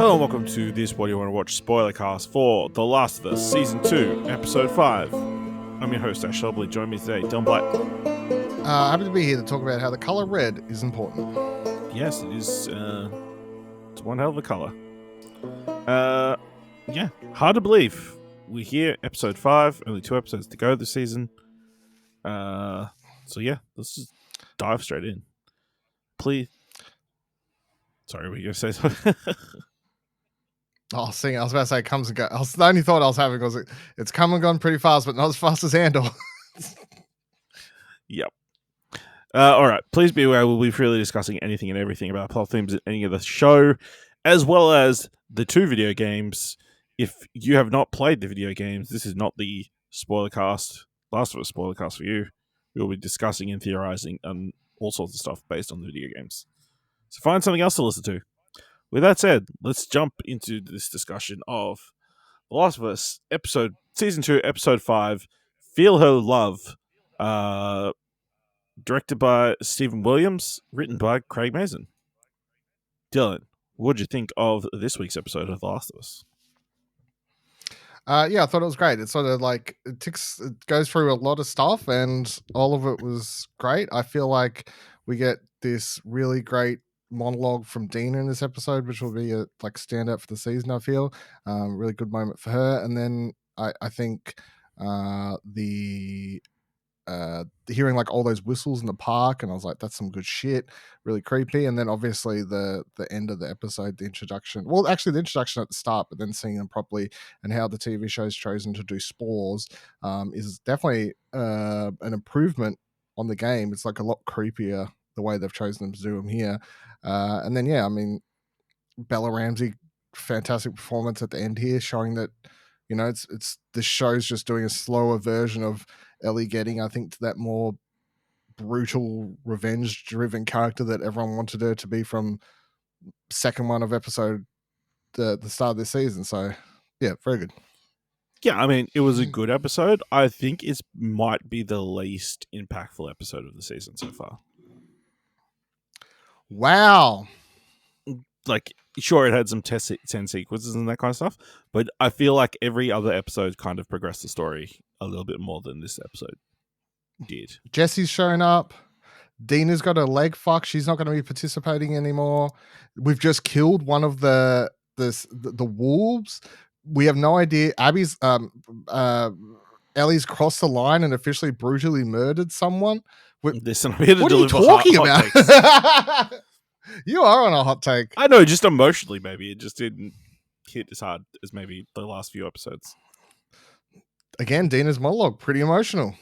Hello and welcome to this What Do You Want to Watch Spoilercast for The Last of Us Season 2, Episode 5. I'm your host, Ash Shelby. Join me today, Dylan Black. Happy to be here to talk about how the colour red is important. Yes, it is. It's one hell of a colour. Yeah, hard to believe. We're here, Episode 5, only 2 episodes to go this season. So yeah, let's just dive straight in. Please. Sorry, were you going to say something? I was about to say comes and goes. The only thought I was having was it's come and gone pretty fast, but not as fast as Andor. Yep. All right. Please be aware we'll be freely discussing anything and everything about plot themes in any of the show, as well as the 2 video games. If you have not played the video games, this is not the Spoilercast, Last of Us Spoilercast for you. We will be discussing and theorizing and all sorts of stuff based on the video games. So find something else to listen to. With that said, let's jump into this discussion of The Last of Us, Season 2, Episode 5, Feel Her Love, directed by Stephen Williams, written by Craig Mazin. Dylan, what did you think of this week's episode of The Last of Us? Yeah, I thought it was great. It's sort of like it goes through a lot of stuff, and all of it was great. I feel like we get this really great monologue from Dina in this episode, which will be a standout for the season. I feel really good moment for her, and then I think the hearing like all those whistles in the park, and I was like, that's some good shit, really creepy. And then obviously the end of the episode, the introduction at the start, but then seeing them properly and how the TV show's chosen to do spores is definitely an improvement on the game. It's like a lot creepier the way they've chosen to do them here. And then yeah, I mean, Bella Ramsey, fantastic performance at the end here, showing that, you know, it's the show's just doing a slower version of Ellie getting, I think, to that more brutal, revenge-driven character that everyone wanted her to be from second one of episode the start of this season. So yeah, very good. Yeah, I mean, it was a good episode. I think it might be the least impactful episode of the season so far. Wow. Like, sure, it had some tense sequences and that kind of stuff, but I feel like every other episode kind of progressed the story a little bit more than this episode did. Jesse's showing up. Dina's got her leg fucked. She's not going to be participating anymore. We've just killed one of the wolves. We have no idea. Abby's Ellie's crossed the line and officially brutally murdered someone. Listen, I'm here to what are you deliver talking hot about? takes. You are on a hot take. I know, just emotionally, maybe it just didn't hit as hard as maybe the last few episodes. Again, Dina's monologue, pretty emotional.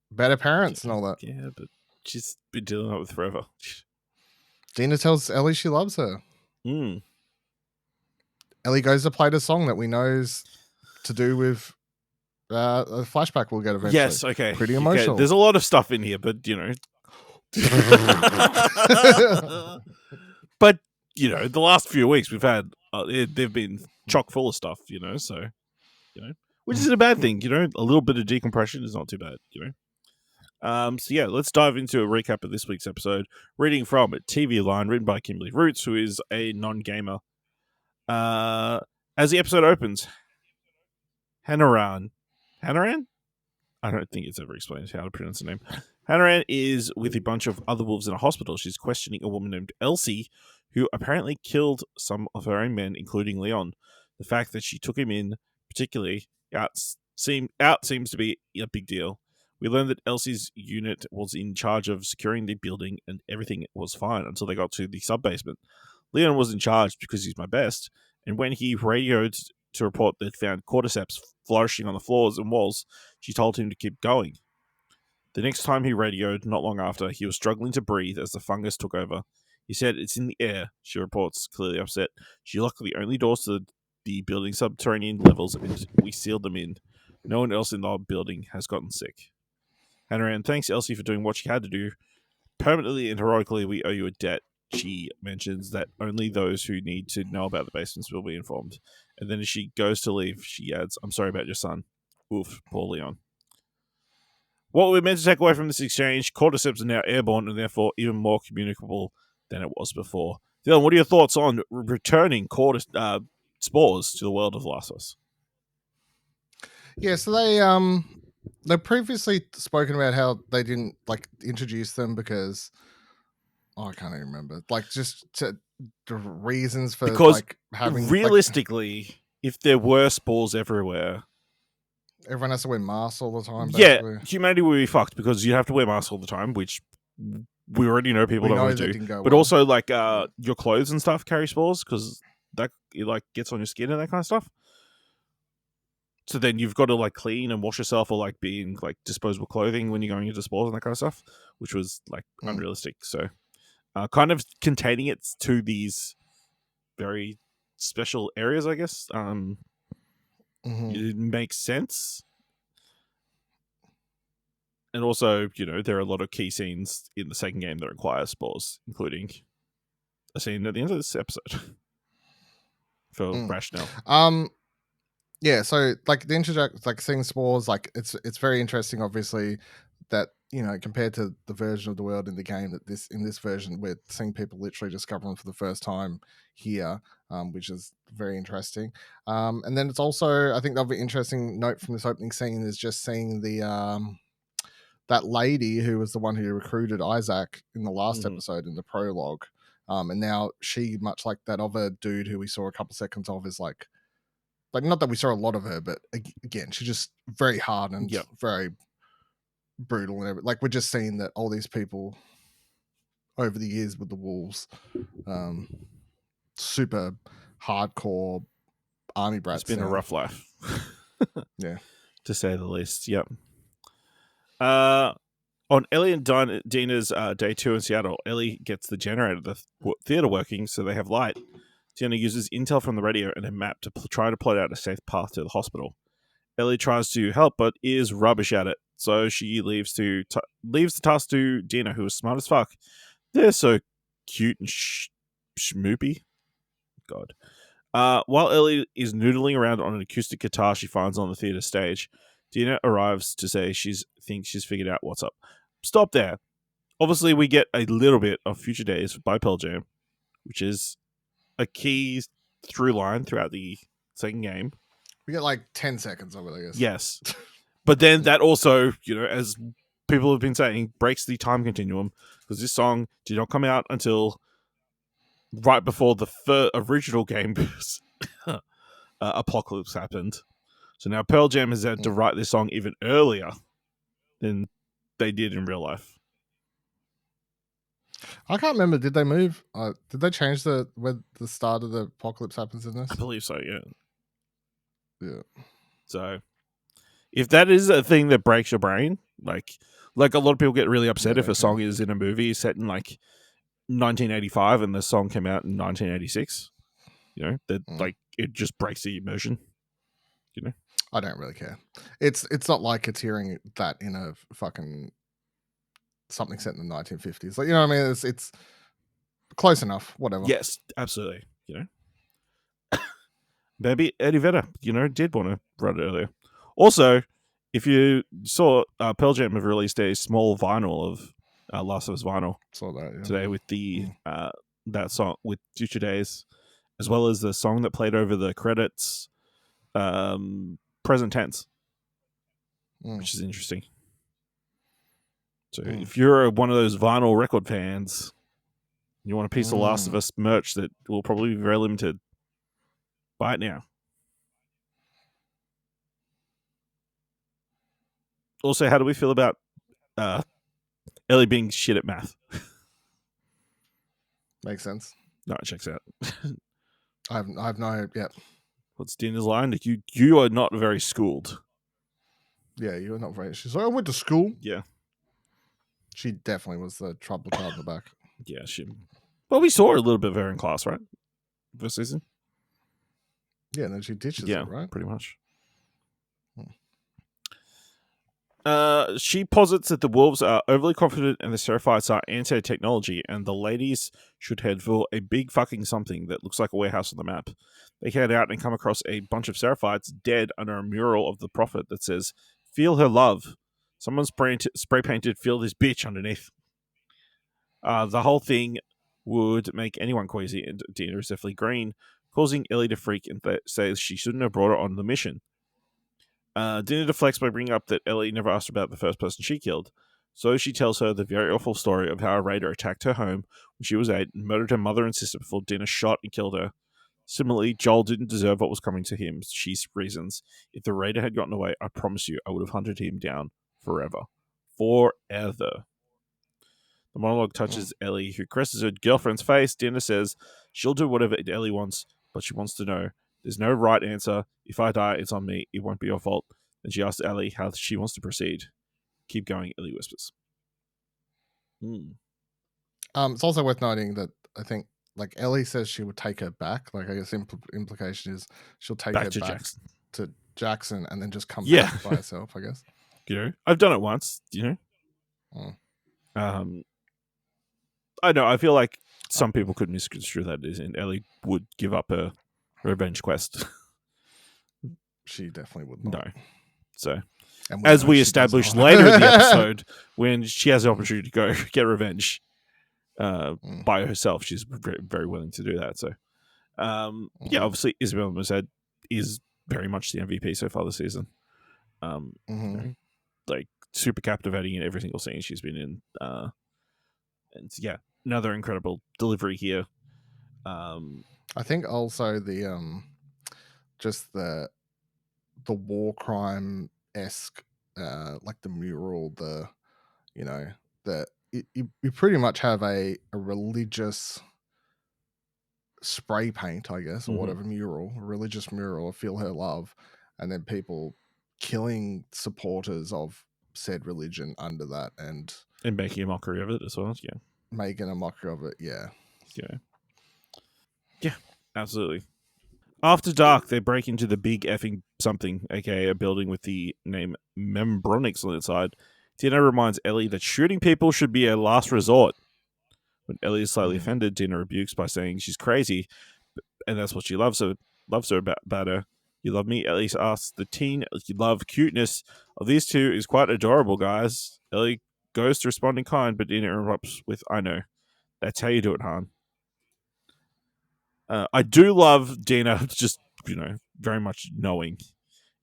Better parents and all that. Yeah, but she's been dealing with it forever. Dina tells Ellie she loves her. Mm. Ellie goes to play the song that we know is to do with a flashback we'll get eventually. Yes, okay. Pretty emotional. Okay. There's a lot of stuff in here, but, you know. But, you know, the last few weeks we've had, they've been chock full of stuff, you know, so, you know, which isn't a bad thing, you know. A little bit of decompression is not too bad, you know. So yeah, let's dive into a recap of this week's episode. Reading from TV Line, written by Kimberly Roots, who is a non-gamer. As the episode opens, Hannaran? I don't think it's ever explained how to pronounce the name. Hannaran is with a bunch of other wolves in a hospital. She's questioning a woman named Elsie, who apparently killed some of her own men, including Leon. The fact that she took him in, particularly, seems to be a big deal. We learned that Elsie's unit was in charge of securing the building, and everything was fine until they got to the sub-basement. Leon was in charge because he's my best, and when he radioed to report that found cordyceps flourishing on the floors and walls, she told him to keep going. The next time he radioed, not long after, he was struggling to breathe as the fungus took over. He said, "It's in the air," she reports, clearly upset. She locked the only doors to the building's subterranean levels, and we sealed them in. No one else in the building has gotten sick. Hannaran thanks Elsie for doing what she had to do. Permanently and heroically, we owe you a debt. She mentions that only those who need to know about the basements will be informed. And then as she goes to leave, she adds, "I'm sorry about your son." Oof, poor Leon. What we're meant to take away from this exchange, cordyceps are now airborne and therefore even more communicable than it was before. Dylan, what are your thoughts on returning core spores to the world of Last of Us? Yeah, so they previously spoken about how they didn't introduce them because I can't even remember. Just the reasons for because having realistically, if there were spores everywhere, everyone has to wear masks all the time. Yeah, Basically, humanity would be fucked because you have to wear masks all the time, which we already know people don't want to do. didn't go But well. also, your clothes and stuff carry spores because that it gets on your skin and that kind of stuff. So then you've got to clean and wash yourself or be in disposable clothing when you're going into spores and that kind of stuff, which was unrealistic. So kind of containing it to these very special areas, I guess, it makes sense. And also, there are a lot of key scenes in the second game that require spores, including a scene at the end of this episode for rationale. Yeah, so the introduction, seeing spores, it's very interesting. Obviously, that compared to the version of the world in the game, that in this version we're seeing people literally discover them for the first time here, which is very interesting. And then it's also, I think, the other interesting note from this opening scene is just seeing the that lady who was the one who recruited Isaac in the last episode in the prologue, and now she, much like that other dude who we saw a couple seconds of, is like not that we saw a lot of her, but again, she's just very hard and very brutal and everything. We're just seeing that all these people over the years with the wolves, super hardcore army brats. It's been a rough life. Yeah. To say the least. Yep. On Ellie and Dina's day 2 in Seattle, Ellie gets the generator, the theater working, so they have light. Dina uses intel from the radio and a map to try to plot out a safe path to the hospital. Ellie tries to help, but is rubbish at it, so she leaves the task to Dina, who is smart as fuck. They're so cute and schmoopy. God. While Ellie is noodling around on an acoustic guitar she finds on the theater stage, Dina arrives to say thinks she's figured out what's up. Stop there. Obviously, we get a little bit of Future Days by Pearl Jam, which is a key through line throughout the second game. We get 10 seconds of it, I guess. Yes. But then that also, as people have been saying, breaks the time continuum, because this song did not come out until right before the original game apocalypse happened. So now Pearl Jam has had to write this song even earlier than they did in real life. I can't remember. Did they move? Did they change where the start of the apocalypse happens in this? I believe so, yeah. Yeah. So if that is a thing that breaks your brain, like a lot of people get really upset if a song is in a movie set in 1985 and the song came out in 1986. That it just breaks the immersion. I don't really care. It's not like it's hearing that in a fucking something set in the 1950s. You know what I mean? It's close enough. Whatever. Yes, absolutely. Maybe Eddie Vedder, did want to write it earlier. Also, if you saw Pearl Jam have released a small vinyl of Last of Us vinyl today with the that song with Future Days, as well as the song that played over the credits, present tense, which is interesting. So if you're one of those vinyl record fans, you want a piece of Last of Us merch that will probably be very limited, buy it now. Also, how do we feel about Ellie being shit at math? Makes sense. No, it checks out. I have no yet. What's Dina's line? You are not very schooled. Yeah, you are not very. She's like, I went to school. Yeah. She definitely was the troubled child in the back. Yeah, well, we saw her a little bit of her in class, right? First season. Yeah, and then she ditches it, right? Pretty much. She posits that the wolves are overly confident and the Seraphites are anti-technology, and the ladies should head for a big fucking something that looks like a warehouse on the map. They head out and come across a bunch of Seraphites dead under a mural of the Prophet that says, "Feel her love." Someone spray painted "Feel this bitch" underneath. The whole thing would make anyone queasy, and Dina is definitely green, causing Ellie to freak and says she shouldn't have brought her on the mission. Dina deflects by bringing up that Ellie never asked about the first person she killed, so she tells her the very awful story of how a raider attacked her home when she was 8 and murdered her mother and sister before Dina shot and killed her. Similarly, Joel didn't deserve what was coming to him, she reasons. If the raider had gotten away, I promise you, I would have hunted him down forever. Forever. The monologue touches Ellie, who caresses her girlfriend's face. Dina says she'll do whatever Ellie wants, but she wants to know there's no right answer. If I die, it's on me. It won't be your fault. Then she asks Ellie how she wants to proceed. Keep going, Ellie whispers. It's also worth noting that I think like Ellie says she would take her back. Like I guess implication is she'll take Back her to back Jackson. to Jackson and then just come Yeah. back by herself, I guess. You know, I've done it once, you know. I know, I feel like some people could misconstrue that as in Ellie would give up her revenge quest. She definitely would not. No. So, And as know we she established does not. later in the episode, when she has the opportunity to go get revenge by herself, she's very, very willing to do that. So, yeah, obviously Isabela Merced is very much the MVP so far this season. You know, like super captivating in every single scene she's been in. And yeah, another incredible delivery here. I think also the just the war crime esque like the mural, the you know the you pretty much have a religious spray paint, I guess, or whatever mural, a religious mural of Feel Her Love, and then people killing supporters of said religion under that and making a mockery of it as well. Yeah. Making a mockery of it, yeah. Yeah, absolutely. After dark, they break into the big effing something, aka a building with the name Membronics on its side. Dina reminds Ellie that shooting people should be a last resort. When Ellie is slightly offended, Dina rebukes by saying she's crazy, and that's what she loves her about her. You love me? Ellie asks the teen you love cuteness of these two is quite adorable, guys. Ellie goes to respond in kind, but Dina interrupts with, I know. That's how you do it, Han. I do love Dina just, very much knowing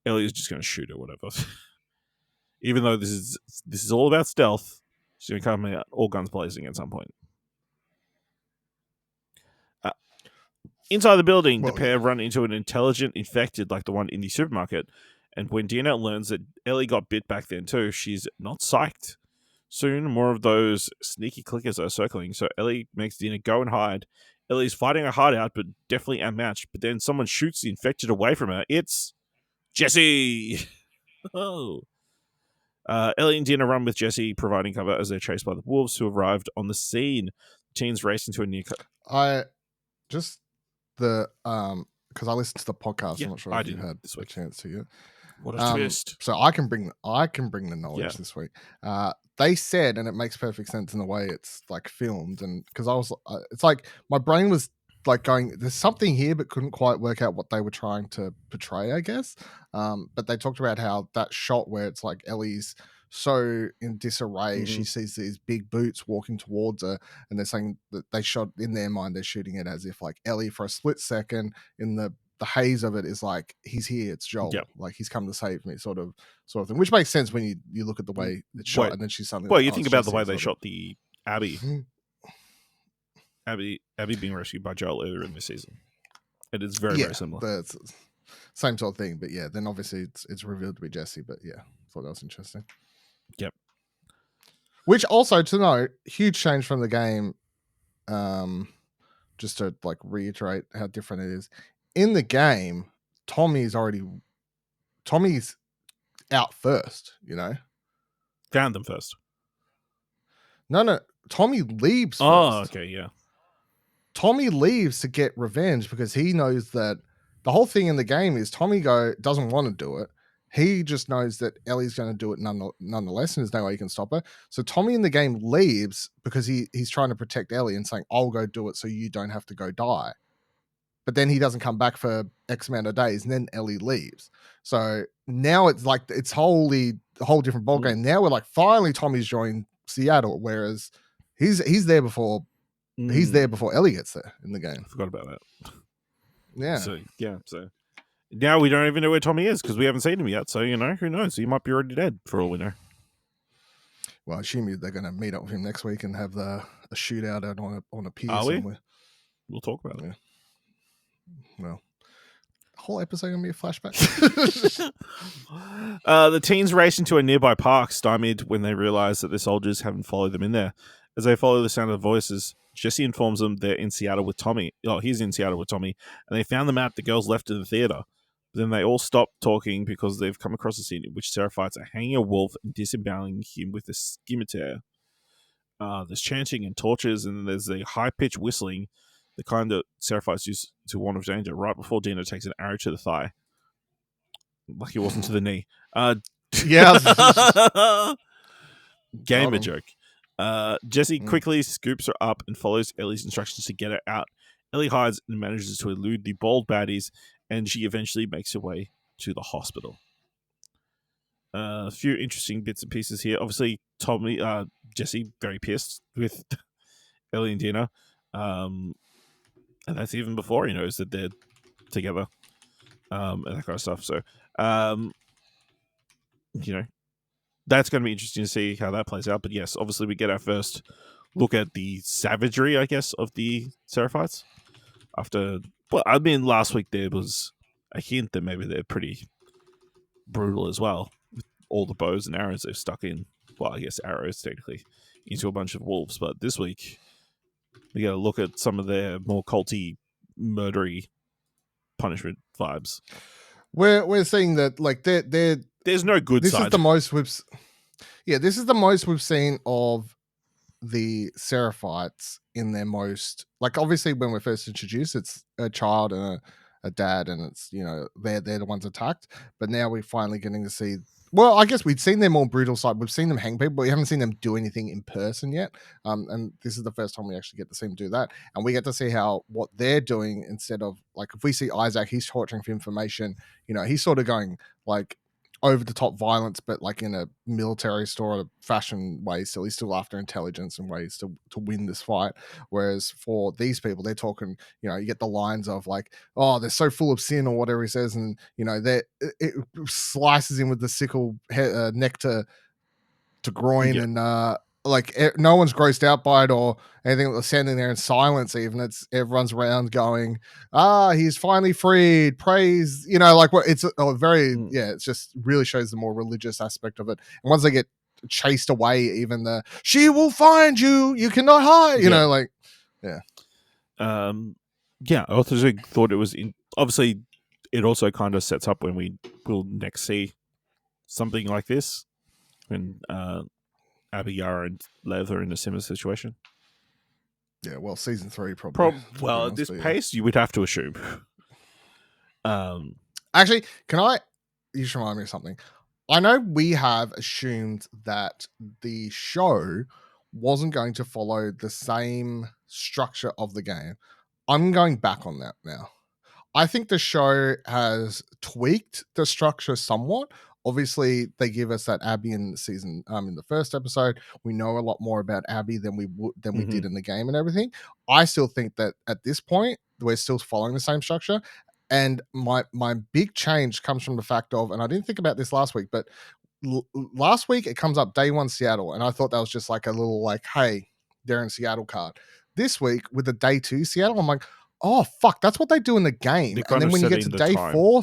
Ellie is just going to shoot or whatever. Even though this is all about stealth, she's going to come out all guns blazing at some point. Inside the building, the pair run into an intelligent infected like the one in the supermarket. And when Dina learns that Ellie got bit back then too, she's not psyched. Soon, more of those sneaky clickers are circling, so Ellie makes Dina go and hide. Ellie's fighting her heart out, but definitely outmatched. But then someone shoots the infected away from her. It's Jesse! Oh. Ellie and Dina run with Jesse, providing cover as they're chased by the wolves who arrived on the scene. Teens race into a near... because I listened to the podcast. I'm not sure if you had a chance to yet. What a twist! So I can bring the knowledge this week. They said, and it makes perfect sense in the way it's like filmed, and because I was, it's like my brain was like going, "There's something here," but couldn't quite work out what they were trying to portray, I guess. But they talked about how that shot where it's like Ellie's so in disarray, she sees these big boots walking towards her, and they're saying that they shot in their mind, they're shooting it as if like Ellie for a split second in the haze of it is like he's here, it's Joel, like he's come to save me, sort of thing, which makes sense when you look at the way it's shot. And then she's suddenly well, you think about the way they shot the Abby being rescued by Joel earlier in this season, and it's very very similar. Same sort of thing, but yeah, then obviously it's revealed to be Jesse. But yeah, I thought that was interesting. Yep. Which also to note, huge change from the game. Just to like reiterate how different it is. In the game, Tommy's out first, Found them first. No, Tommy leaves first. Oh, okay, yeah. Tommy leaves to get revenge because he knows that the whole thing in the game is Tommy doesn't want to do it. He just knows that Ellie's going to do it nonetheless, and there's no way he can stop her. So Tommy in the game leaves because he's trying to protect Ellie and saying, I'll go do it so you don't have to go die. But then he doesn't come back for X amount of days, and then Ellie leaves. So now it's like it's a whole different ballgame. Now we're like, finally Tommy's joined Seattle, whereas he's there before He's there before Ellie gets there in the game. I forgot about that. Yeah. So now we don't even know where Tommy is because we haven't seen him yet. So who knows? He might be already dead for all we know. Well, I assume they're going to meet up with him next week and have a shootout out on a pier somewhere. We'll talk about it. Well, the whole episode going to be a flashback. The teens race into a nearby park, stymied when they realize that the soldiers haven't followed them in there. As they follow the sound of voices, Jesse informs them they're in Seattle with Tommy. Oh, he's in Seattle with Tommy, and they found the map the girls left in the theater. Then they all stop talking because they've come across a scene in which Seraphites are hanging a wolf and disemboweling him with a scimitar. There's chanting and torches, and there's a high-pitched whistling, the kind that Seraphites use to warn of danger, right before Dina takes an arrow to the thigh. Like it wasn't to the knee. Yeah. Gamer joke. Jesse quickly scoops her up and follows Ellie's instructions to get her out. Ellie hides and manages to elude the bold baddies, and she eventually makes her way to the hospital. A few interesting bits and pieces here. Obviously, Jesse, very pissed with Ellie and Dina. And that's even before he knows that they're together. And that kind of stuff. So, that's going to be interesting to see how that plays out. But yes, obviously we get our first look at the savagery, I guess, of the Seraphites. Last week there was a hint that maybe they're pretty brutal as well, with all the bows and arrows they've stuck in. Well, I guess arrows technically into a bunch of wolves. But this week we got to look at some of their more culty, murdery punishment vibes. We're seeing that like there's no good this side. Is the most this is the most we've seen of the Seraphites in their most, like, obviously when we're first introduced, it's a child and a dad, and it's they're the ones attacked. But now we're finally getting to see. Well, I guess we'd seen their more brutal side. We've seen them hang people, but we haven't seen them do anything in person yet. And this is the first time we actually get to see them do that. And we get to see what they're doing instead of, like, if we see Isaac, he's torturing for information. He's sort of going, like, over the top violence, but like in a military sort of fashion way. So he's still after intelligence and ways to win this fight. Whereas for these people, they're talking, you get the lines of like, oh, they're so full of sin or whatever he says. And, it slices him with the sickle neck to groin. And, like, no one's grossed out by it or anything. They're standing there in silence. Even everyone's around going, he's finally freed, praise, like what it's it just really shows the more religious aspect of it. And once they get chased away, even she will find you, you cannot hide, I also thought it was obviously it also kind of sets up when we will next see something like this when Abby, Yara, and Lev are in a similar situation. Yeah, well, season 3 probably. Well, at this pace, you would have to assume. Actually, you should remind me of something. I know we have assumed that the show wasn't going to follow the same structure of the game. I'm going back on that now. I think the show has tweaked the structure somewhat. Obviously, they give us that Abby in the first episode. We know a lot more about Abby than we did in the game and everything. I still think that at this point we're still following the same structure. And my big change comes from the fact of, and I didn't think about this last week, but last week it comes up day 1 Seattle, and I thought that was just like a little like, hey, they're in Seattle card. This week with the day 2 Seattle, I'm like, oh fuck, that's what they do in the game. And then when you get to day 4,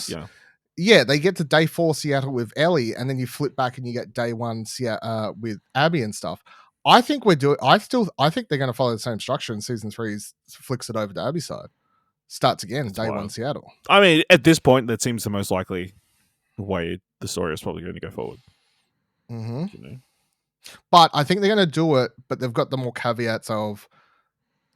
they get to day 4 Seattle with Ellie, and then you flip back and you get day 1 Seattle with Abby and stuff. I think I think they're going to follow the same structure, and season 3 flicks it over to Abby's side. Starts again, day 1 Seattle. I mean, at this point, that seems the most likely way the story is probably going to go forward. Mm-hmm. But I think they're going to do it, but they've got the more caveats of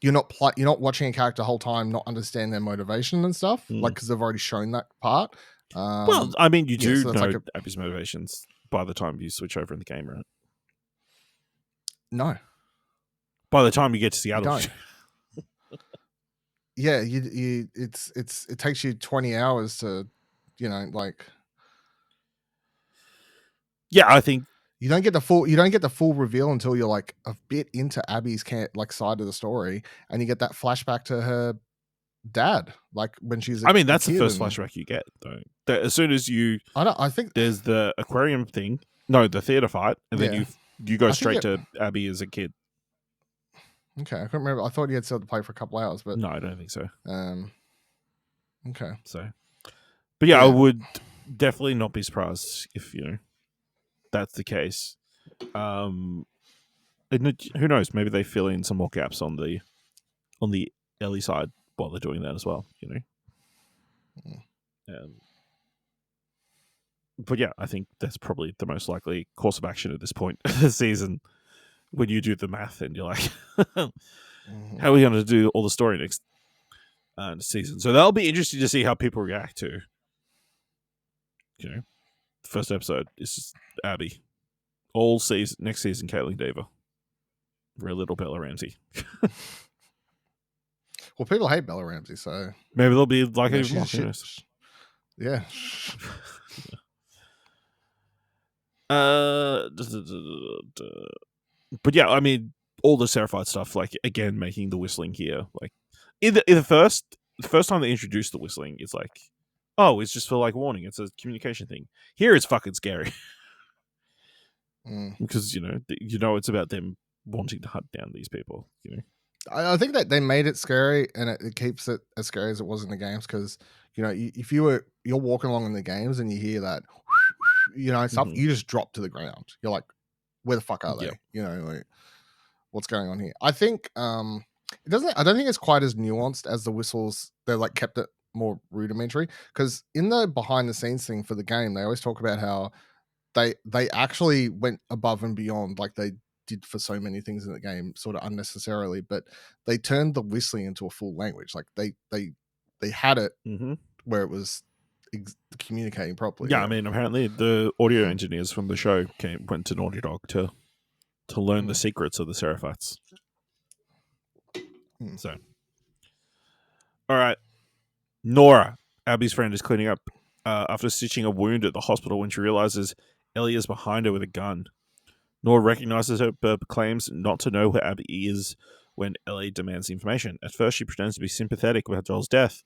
you're not watching a character the whole time, not understand their motivation and stuff, like, because they've already shown that part. Well, I mean, you do know Abby's motivations by the time you switch over in the game, right? No. By the time you get to Seattle. Yeah, it takes you 20 hours to, like. Yeah, I think You don't get the full reveal until you're like a bit into Abby's side of the story, and you get that flashback to her dad, like when she's I mean, that's a the kid first and, flashback you get, though. That as soon as you I think there's the aquarium thing, no, the theater fight, and then Yeah. you go I think straight to Abby as a kid. Okay, I couldn't remember. I thought you had still to play for a couple hours, but No, I don't think so. Okay. So, but yeah, I Yeah. would definitely not be surprised if that's the case. And who knows? Maybe they fill in some more gaps on the Ellie side while they're doing that as well. But yeah, I think that's probably the most likely course of action at this point of the season. When you do the math and you're like, how are we going to do all the story next season? So that'll be interesting to see how people react to. The first episode is just Abby. All season next season, Caitlin Dever. Very little Bella Ramsey. Well, people hate Bella Ramsey, so maybe they'll be like it even more. Yeah. But yeah, I mean, all the Seraphite stuff, like again, making the whistling here, like in the first time they introduced the whistling, it's like, oh, it's just for like warning. It's a communication thing. Here, it's fucking scary because it's about them wanting to hunt down these people. I think that they made it scary, and it keeps it as scary as it was in the games. Because if you're walking along in the games and you hear that, stuff, you just drop to the ground. You're like, where the fuck are they? Like, what's going on here? I think it doesn't. I don't think it's quite as nuanced as the whistles. They're like kept it more rudimentary, because in the behind the scenes thing for the game, they always talk about how they actually went above and beyond, like they did for so many things in the game, sort of unnecessarily, but they turned the whistling into a full language. Like they had it where it was communicating properly. Yeah, I mean, apparently the audio engineers from the show went to Naughty Dog to learn the secrets of the Seraphites. So, all right, Nora, Abby's friend, is cleaning up after stitching a wound at the hospital when she realizes Ellie is behind her with a gun. Nora recognizes her but claims not to know where Abby is when Ellie demands information. At first, she pretends to be sympathetic about Joel's death,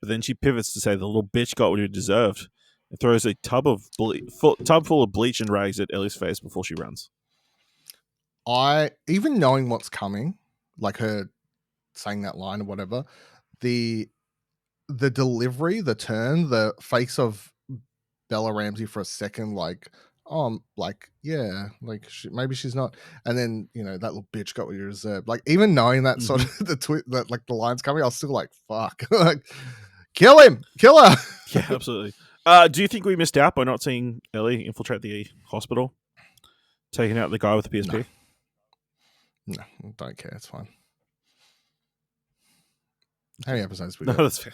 but then she pivots to say the little bitch got what he deserved and throws a tub full of bleach and rags at Ellie's face before she runs. Even knowing what's coming, like her saying that line or whatever, the delivery, the turn, the face of Bella Ramsey for a second, like, yeah, like maybe she's not, and then that little bitch got what you deserve. Like, even knowing that sort of that like the line's coming, I was still like, fuck, like, kill him, kill her. Yeah, absolutely. Do you think we missed out by not seeing Ellie infiltrate the hospital, taking out the guy with the PSP? No, don't care. It's fine. How many episodes we No, got? that's fair.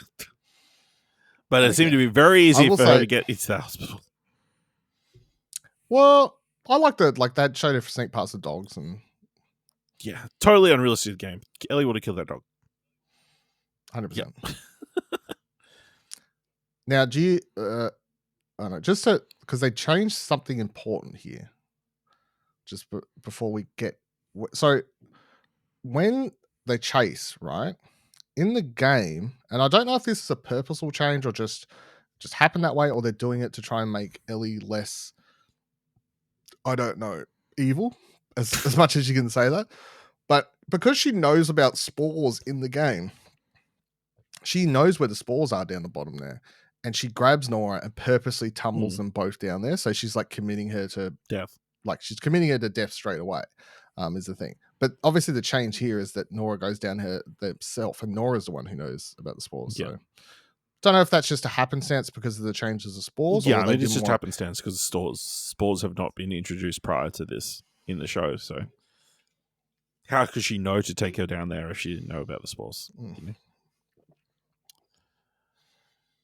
But it seemed to be very easy for her to get into the hospital. Well, I like that showed her sneak past the dogs and. Yeah, totally unrealistic game. Ellie would have killed that dog. 100%. Yep. Now, do you? I don't know. Just because they changed something important here. Just before we get so, when they chase, right, in the game, and I don't know if this is a purposeful change or just happened that way, or they're doing it to try and make Ellie less, I don't know, evil, as much as you can say that. But because she knows about spores in the game, she knows where the spores are down the bottom there, and she grabs Nora and purposely tumbles them both down there. So she's like committing her to death. Like, she's committing her to death straight away, is the thing. But obviously the change here is that Nora goes down herself, and Nora's the one who knows about the spores. So don't know if that's just a happenstance because of the changes of spores. Yeah, I mean, it's just happenstance because spores have not been introduced prior to this in the show. So how could she know to take her down there if she didn't know about the spores?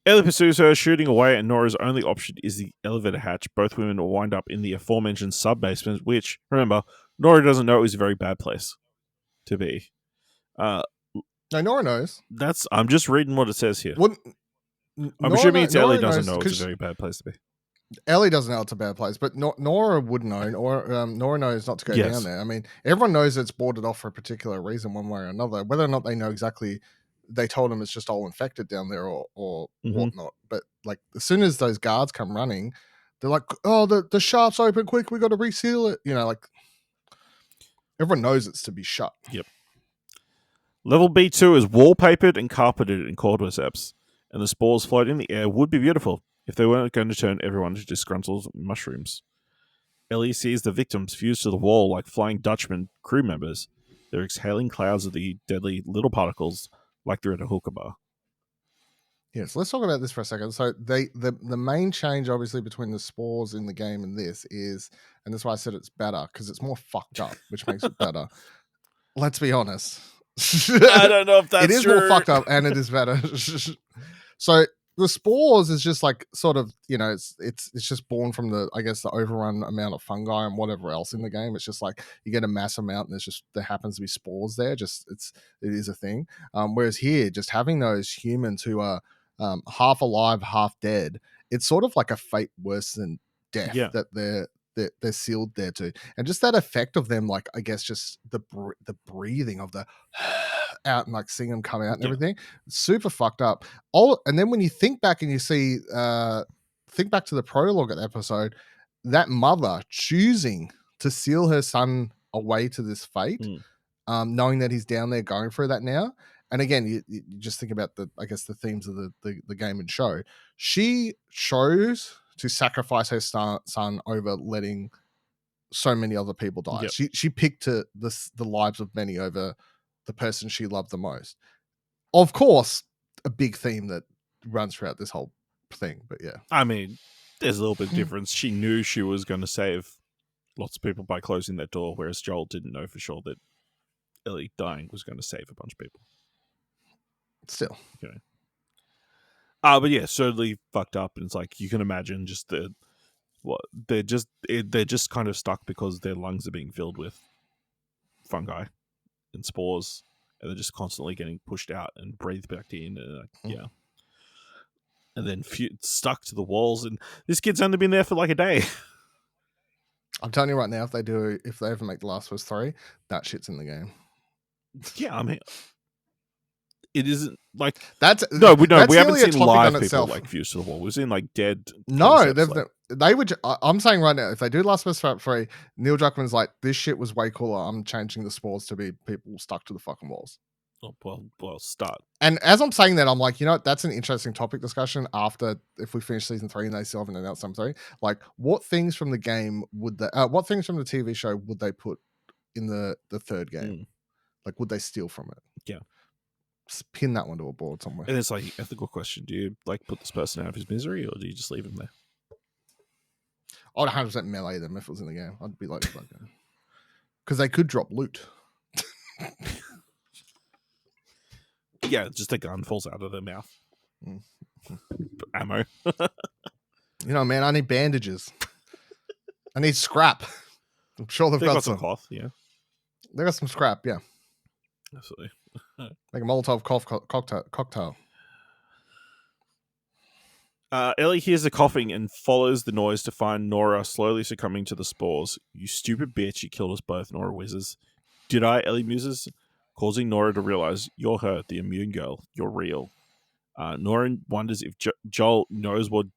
Ellie pursues her, shooting away, and Nora's only option is the elevator hatch. Both women will wind up in the aforementioned sub-basement, which, remember, Nora doesn't know is a very bad place to be. No, Nora knows. I'm just reading what it says here. Well, I'm assuming Ellie doesn't know it's a very bad place to be. Ellie doesn't know it's a bad place, but Nora would know. Nora knows not to go down there. I mean, everyone knows it's boarded off for a particular reason, one way or another. Whether or not they know exactly, they told them it's just all infected down there or whatnot. But like, as soon as those guards come running, they're like, "Oh, the shop's open! Quick, we got to reseal it!" You know, like everyone knows it's to be shut. Yep. Level B2 is wallpapered and carpeted in cordyceps, and the spores floating in the air would be beautiful if they weren't going to turn everyone into disgruntled mushrooms. Ellie sees the victims fused to the wall like Flying Dutchman crew members. They're exhaling clouds of the deadly little particles like they're at a hookah bar. Yes, let's talk about this for a second. So the main change, obviously, between the spores in the game and this is, and that's why I said it's better, because it's more fucked up, which makes it better. Let's be honest. I don't know if that's it is true. more fucked up and it is better. So the spores is just like sort of, you know, it's just born from the, I guess, the overrun amount of fungi and whatever else in the game. It's just like you get a mass amount and there happens to be spores there. Just it is a thing. Whereas here, just having those humans who are half alive, half dead, it's sort of like a fate worse than death that they're sealed there too, and just that effect of them, like I guess just the breathing of the out and like seeing them come out and everything, super fucked up. And then when you think back and you see, think back to the prologue of the episode, that mother choosing to seal her son away to this fate, knowing that he's down there going through that now. And again, you just think about the themes of the game and show. She chose to sacrifice her son over letting so many other people die. She picked the lives of many over the person she loved the most. Of course, a big theme that runs throughout this whole thing. But yeah, I mean, there's a little bit of difference. She knew she was going to save lots of people by closing that door, whereas Joel didn't know for sure that Ellie dying was going to save a bunch of people. Still, okay. But yeah, certainly fucked up, and it's like you can imagine just they're just kind of stuck because their lungs are being filled with fungi and spores, and they're just constantly getting pushed out and breathed back in, and and then stuck to the walls. And this kid's only been there for like a day. I'm telling you right now, if they ever make The Last of Us 3, that shit's in the game. Yeah, I mean, it isn't like we haven't seen live people like fused to the wall. We've seen like dead. No, they would. I'm saying right now, if they do Last of Us 3, Neil Druckmann's like, this shit was way cooler. I'm changing the spores to be people stuck to the fucking walls. Oh, well, start. And as I'm saying that, I'm like, you know, that's an interesting topic discussion after, if we finish season 3 and they still haven't announced something. Like, what things from the game what things from the TV show would they put in the third game? Like, would they steal from it? Yeah. Just pin that one to a board somewhere. And it's like an ethical question. Do you like put this person out of his misery, or do you just leave him there? I'd 100% melee them if it was in the game. I'd be like, because they could drop loot. Yeah, just a gun falls out of their mouth. Ammo. You know, man, I need bandages. I need scrap. I'm sure they've got some cloth. Yeah, they got some scrap. Yeah, absolutely. Like a Molotov cocktail. Ellie hears the coughing and follows the noise to find Nora slowly succumbing to the spores. You stupid bitch, you killed us both, Nora whizzes. Did I, Ellie muses, causing Nora to realize you're her, the immune girl. You're real. Nora wonders if Joel knows what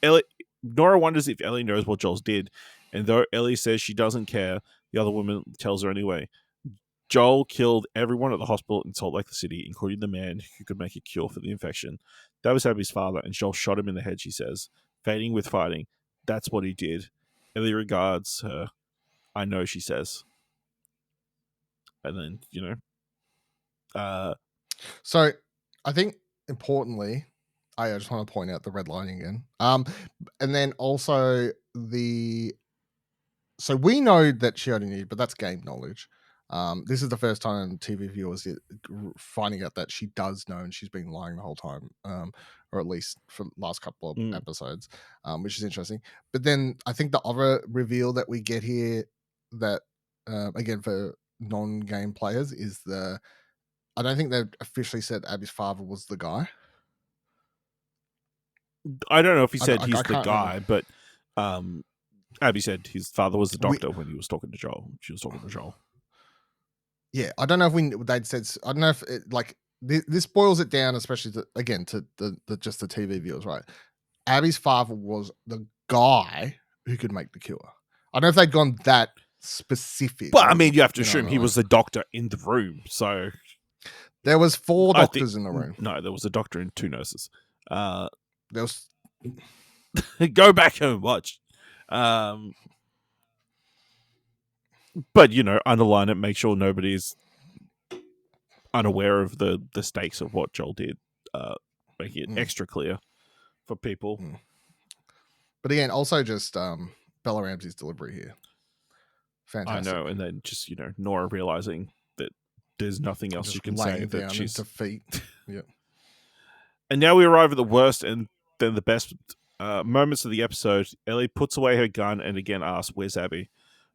Ellie. Nora wonders if Ellie knows what Joel's did, and though Ellie says she doesn't care, the other woman tells her anyway. Joel killed everyone at the hospital in Salt Lake City, including the man who could make a cure for the infection. That was Abby's father, and Joel shot him in the head, she says. Fading with fighting. That's what he did. Ellie regards her. I know, she says. And then, So, I think, importantly, I just want to point out the red lining again. And then also so we know that she only knew, but that's game knowledge. This is the first time TV viewers finding out that she does know, and she's been lying the whole time, or at least for the last couple of episodes, which is interesting. But then I think the other reveal that we get here that, again, for non-game players is I don't think they've officially said Abby's father was the guy. I don't know if he said he's the guy, but Abby said his father was the doctor when he was talking to Joel. She was talking to Joel. Yeah, I don't know if they'd said. I don't know if this boils it down, especially to the just the TV viewers, right? Abby's father was the guy who could make the cure. I don't know if they'd gone that specific. But I mean, you have to assume he was the doctor in the room. So there was 4 doctors in the room. No, there was a doctor and 2 nurses. There was. Go back and watch. But underline it. Make sure nobody's unaware of the stakes of what Joel did. Make it extra clear for people. But again, also just Bella Ramsey's delivery here. Fantastic. I know, and then just Nora realizing that there's nothing else you can say that she's defeat. Yeah. And now we arrive at the worst and then the best moments of the episode. Ellie puts away her gun and again asks, "Where's Abby?"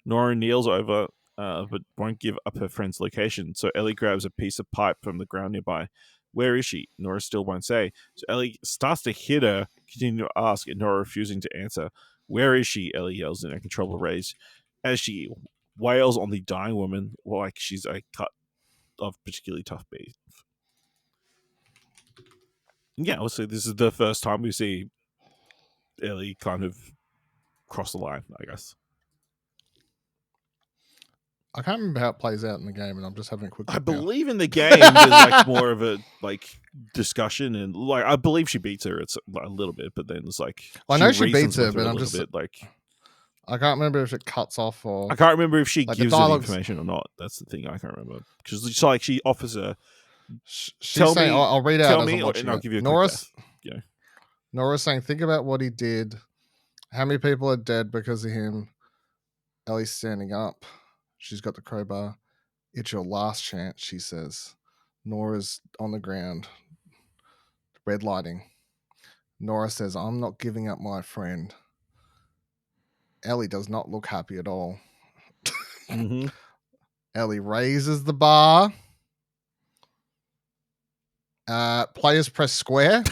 Nora kneels over, but won't give up her friend's location. So Ellie grabs a piece of pipe from the ground nearby. "Where is she?" Nora still won't say. So Ellie starts to hit her, continue to ask, and Nora refusing to answer. "Where is she?" Ellie yells in uncontrollable rage as she wails on the dying woman like she's a cut of particularly tough beef. Yeah, also this is the first time we see Ellie kind of cross the line, I guess. I can't remember how it plays out in the game, and I'm just having a quick look. I believe in the game there's more of a discussion, and I believe she beats her. It's a little bit, but then it's I know she beats her, but I'm just bit, I can't remember if it cuts off or I can't remember if she gives her the information or not. That's the thing I can't remember because it's she offers her. She's saying, I'll read out. Tell me, and I'll give you a Nora's. Yeah. Nora's saying, "Think about what he did. How many people are dead because of him?" Ellie's standing up. She's got the crowbar. "It's your last chance," she says. Nora's on the ground, red lighting. Nora says, "I'm not giving up my friend." Ellie does not look happy at all. Mm-hmm. Ellie raises the bar. Players press square.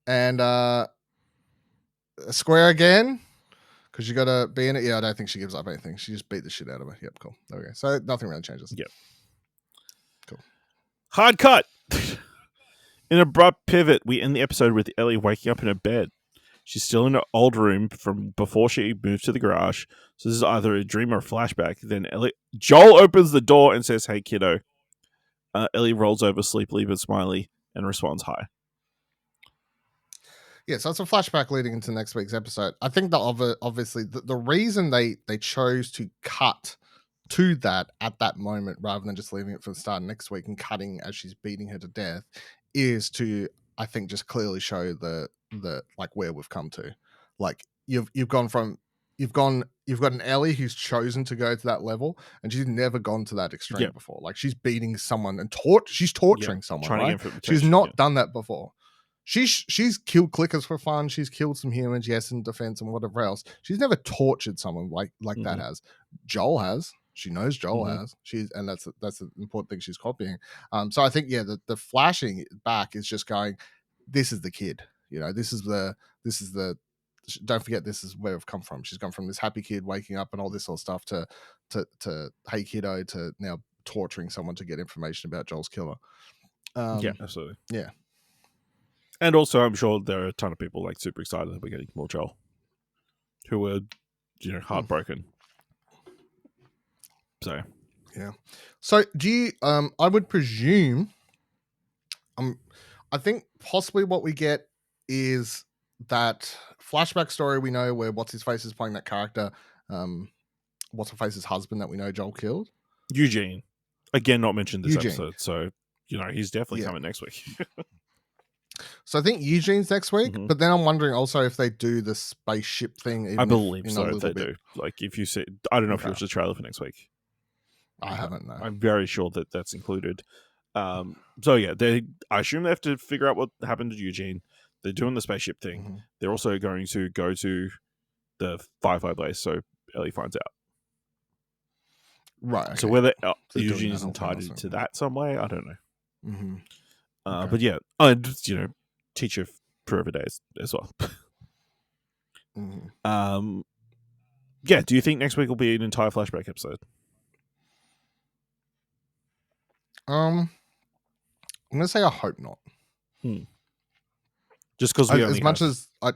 And square again. Because you got to be in it. Yeah, I don't think she gives up anything. She just beat the shit out of her. Yep, cool. There we go. So nothing really changes. Yep. Cool. Hard cut. In an abrupt pivot, we end the episode with Ellie waking up in her bed. She's still in her old room from before she moved to the garage. So this is either a dream or a flashback. Then Joel opens the door and says, "Hey, kiddo." Ellie rolls over sleepily but smiley and responds, "Hi." Yeah, so it's a flashback leading into next week's episode. I think that obviously the reason they chose to cut to that at that moment rather than just leaving it for the start of next week and cutting as she's beating her to death is to, I think, just clearly show the where we've come to. You've got an Ellie who's chosen to go to that level, and she's never gone to that extreme before. She's beating someone and she's torturing someone, right? She's not done that before. She's killed clickers for fun. She's killed some humans, yes, in defense and whatever else. She's never tortured someone like that has. Joel has. She knows Joel has. And that's the important thing she's copying. So I think the flashing back is just going, this is the kid. This is the. Don't forget, this is where we've come from. She's gone from this happy kid waking up and all this sort of stuff to hey kiddo to now torturing someone to get information about Joel's killer. Yeah, absolutely. Yeah. And also, I'm sure there are a ton of people super excited that we're getting more Joel, who were, heartbroken. So, yeah. So, do you? I would presume. I think possibly what we get is that flashback story we know where what's his face is playing that character. What's her face's husband that we know Joel killed. Eugene, again, not mentioned this episode. So, he's definitely coming next week. So I think Eugene's next week, but then I'm wondering also if they do the spaceship thing. Even I believe so. They do. If you see, I don't know if you watched the trailer for next week. I haven't. No. I'm very sure that that's included. So yeah, I assume they have to figure out what happened to Eugene. They're doing the spaceship thing. They're also going to go to the Firefly base, so Ellie finds out. Right. Okay. So whether Eugene is entitled to that some way, I don't know. But yeah, and teacher forever days as well. Mhm. Yeah, do you think next week will be an entire flashback episode? I'm gonna say I hope not. Just because we only As much have as I,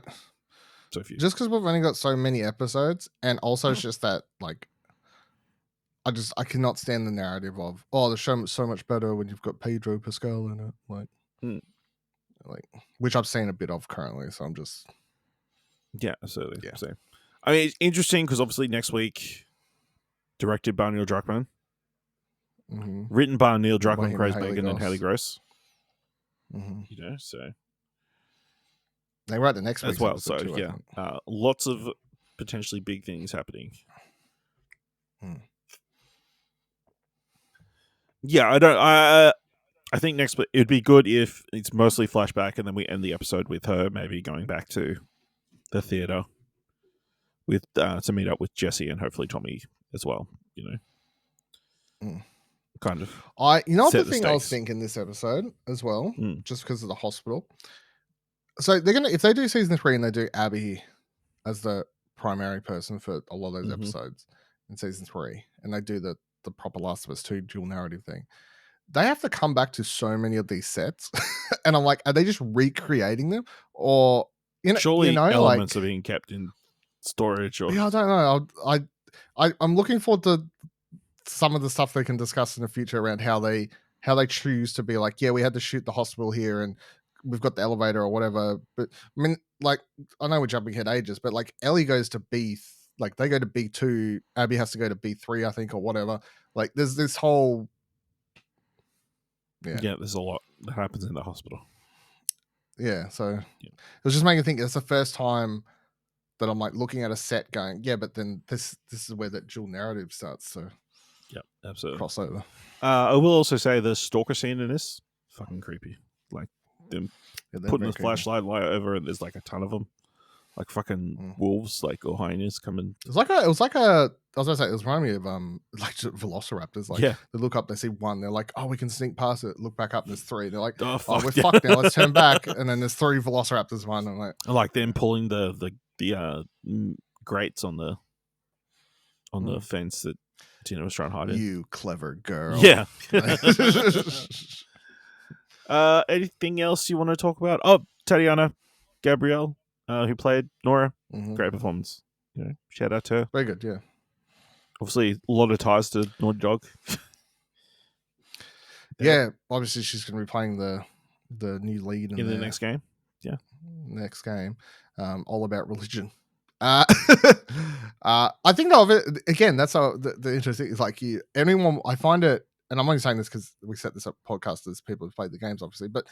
so few. just because we've only got so many episodes, and also it's just that like I cannot stand the narrative of the show's so much better when you've got Pedro Pascal in it, like which I've seen a bit of currently. So I'm just Yeah, absolutely. Yeah. So, I mean, it's interesting because obviously next week, directed by Neil Druckmann, written by Neil Druckmann, him and Grace Haley Megan, and Gross. Haley Gross. Mhm. So They write the next as week's well. episode So too, I yeah, think. lots of potentially big things happening. Yeah, I think next it'd be good if it's mostly flashback, and then we end the episode with her maybe going back to the theater with to meet up with Jesse and hopefully Tommy as well. Kind of. The thing I was stakes. thinking this episode as well, Mm. just because of the hospital. So they're gonna, if they do season 3 and they do Abby as the primary person for a lot of those episodes in season 3, and they do the proper Last of Us 2 dual narrative thing, they have to come back to so many of these sets, and I'm like, are they just recreating them, or Surely elements like, are being kept in storage, or yeah, I don't know. I'm looking forward to some of the stuff they can discuss in the future around how they choose to be like, yeah, we had to shoot the hospital here and we've got the elevator or whatever. But I mean, like, I know we're jumping ahead ages, but like Ellie goes to like they go to B2, Abby has to go to B3, I think, or whatever. Like there's this whole yeah, there's a lot that happens in the hospital. Yeah, so it was just making me think it's the first time that I'm like looking at a set going, yeah, but then this is where that dual narrative starts. So yeah, absolutely crossover. I will also say the stalker scene in this fucking creepy. Like them putting the flashlight light over, and there's like a ton of them, like fucking wolves, like or hyenas coming. It was like a. I was gonna say it was reminding me of like velociraptors. Like Yeah. they look up, they see one, they're like, oh, we can sneak past it. Look back up, there's 3. They're like, oh, we're fucked now. Let's turn back, and then there's 3 velociraptors. One, I'm like, I like them pulling the grates on the fence that Tina was trying to hide in. You clever girl. Yeah. Anything else you want to talk about? Oh, Tatiana Gabrielle, who played Nora. Great performance. Shout out to her. Very good, yeah. Obviously, a lot of ties to Naughty Dog. Yeah, obviously she's going to be playing the new lead in the next game. Yeah, next game, all about religion. I think of it again. That's how the interesting is. Like anyone, I find it, and I'm only saying this because we set this up podcast as people who've played the games, obviously, but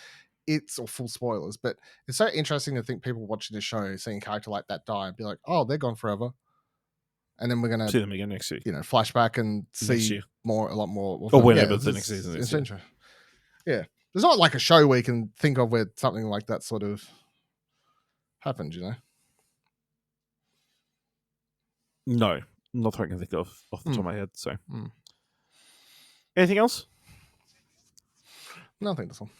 it's all full spoilers. But it's so interesting to think people watching the show, seeing a character like that die, and be like, oh, they're gone forever. And then we're gonna see them again next year. Flashback and see a lot more. Or whenever the next season is. Yeah, there's not like a show where you can think of where something like that sort of happened. No, not that I can think of off the top of my head. So, anything else? No, I think that's all.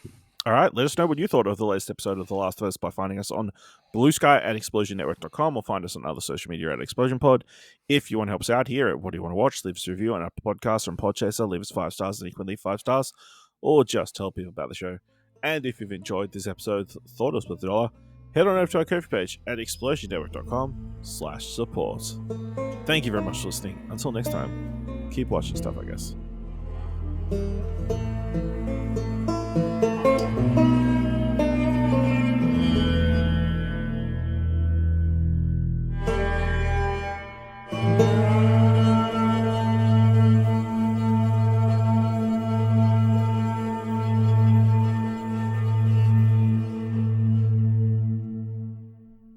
All right, let us know what you thought of the latest episode of The Last of Us by finding us on Blue Sky at explosionnetwork.com, or find us on other social media at ExplosionPod. If you want to help us out here at What Do You Want to Watch, leave us a review on Apple Podcasts or on Podchaser, leave us 5 stars and equally 5 stars, or just tell people about the show. And if you've enjoyed this episode, thought it was worth $1, head on over to our Ko-fi page at explosionnetwork.com/support. Thank you very much for listening. Until next time, keep watching stuff, I guess.